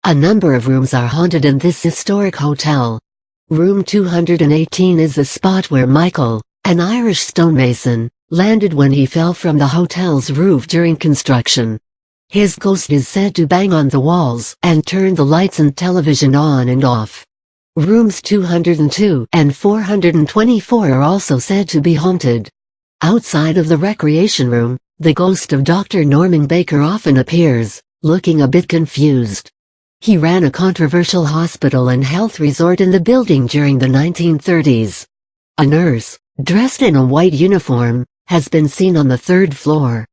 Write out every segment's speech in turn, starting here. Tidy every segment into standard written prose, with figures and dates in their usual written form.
A number of rooms are haunted in this historic hotel. Room 218 is the spot where Michael, an Irish stonemason, landed when he fell from the hotel's roof during construction. His ghost is said to bang on the walls and turn the lights and television on and off. Rooms 202 and 424 are also said to be haunted. Outside of the recreation room, the ghost of Dr. Norman Baker often appears, looking a bit confused. He ran a controversial hospital and health resort in the building during the 1930s. A nurse, dressed in a white uniform, has been seen on the third floor.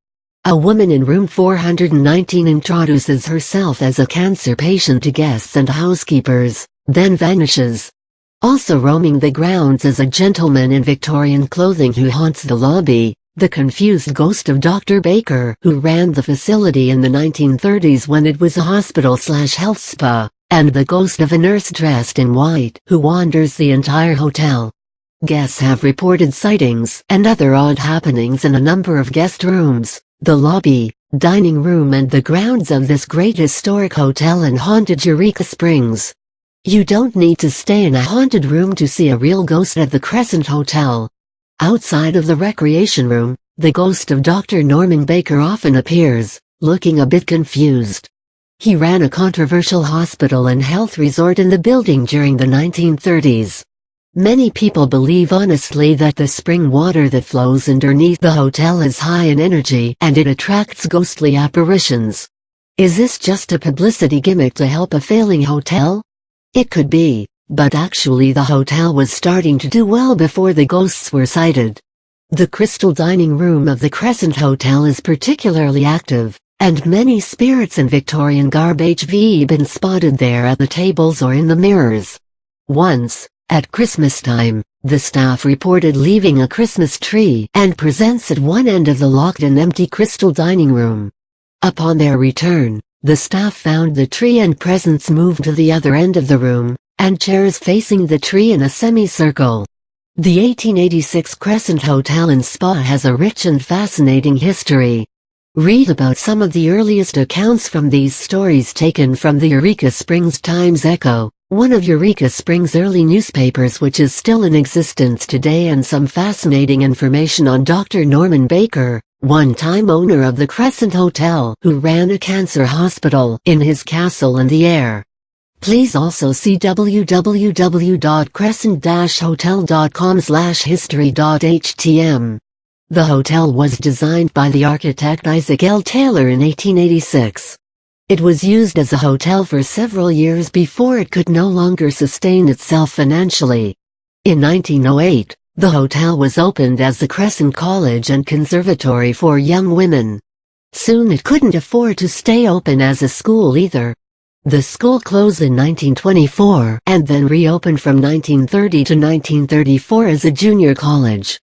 A woman in room 419 introduces herself as a cancer patient to guests and housekeepers, then vanishes. Also roaming the grounds is a gentleman in Victorian clothing who haunts the lobby, the confused ghost of Dr. Baker, who ran the facility in the 1930s when it was a hospital/health spa, and the ghost of a nurse dressed in white who wanders the entire hotel. Guests have reported sightings and other odd happenings in a number of guest rooms, the lobby, dining room and the grounds of this great historic hotel in haunted Eureka Springs. You don't need to stay in a haunted room to see a real ghost at the Crescent Hotel. Outside of the recreation room, the ghost of Dr. Norman Baker often appears, looking a bit confused. He ran a controversial hospital and health resort in the building during the 1930s. Many people believe honestly that the spring water that flows underneath the hotel is high in energy and it attracts ghostly apparitions. Is this just a publicity gimmick to help a failing hotel? It could be, but actually the hotel was starting to do well before the ghosts were sighted. The crystal dining room of the Crescent Hotel is particularly active, and many spirits in Victorian garbage have been spotted there at the tables or in the mirrors. Once, at Christmas time, the staff reported leaving a Christmas tree and presents at one end of the locked and empty crystal dining room. Upon their return, the staff found the tree and presents moved to the other end of the room, and chairs facing the tree in a semicircle. The 1886 Crescent Hotel and Spa has a rich and fascinating history. Read about some of the earliest accounts from these stories taken from the Eureka Springs Times-Echo, one of Eureka Springs' early newspapers which is still in existence today, and some fascinating information on Dr. Norman Baker, one-time owner of the Crescent Hotel, who ran a cancer hospital in his castle in the air. Please also see www.crescent-hotel.com/history.htm. The hotel was designed by the architect Isaac L. Taylor in 1886. It was used as a hotel for several years before it could no longer sustain itself financially. In 1908, the hotel was opened as the Crescent College and Conservatory for Young Women. Soon it couldn't afford to stay open as a school either. The school closed in 1924 and then reopened from 1930 to 1934 as a junior college.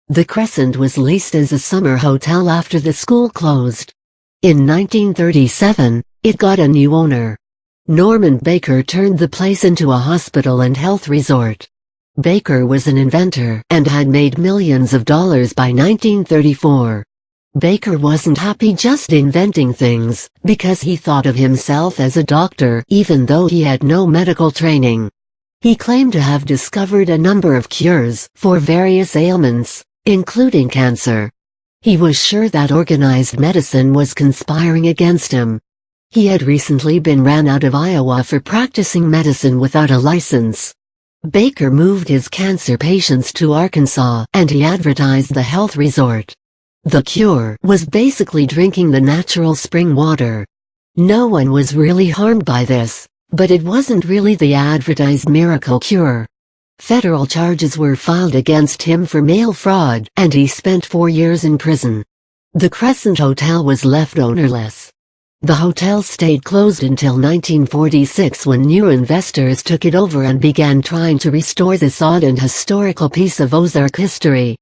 The Crescent was leased as a summer hotel after the school closed. In 1937, it got a new owner. Norman Baker turned the place into a hospital and health resort. Baker was an inventor and had made millions of dollars by 1934. Baker wasn't happy just inventing things, because he thought of himself as a doctor even though he had no medical training. He claimed to have discovered a number of cures for various ailments, including cancer. He was sure that organized medicine was conspiring against him. He had recently been ran out of Iowa for practicing medicine without a license. Baker moved his cancer patients to Arkansas and he advertised the health resort. The cure was basically drinking the natural spring water. No one was really harmed by this, but it wasn't really the advertised miracle cure. Federal charges were filed against him for mail fraud and he spent 4 years in prison. The Crescent Hotel was left ownerless. The hotel stayed closed until 1946 when new investors took it over and began trying to restore this odd and historical piece of Ozark history.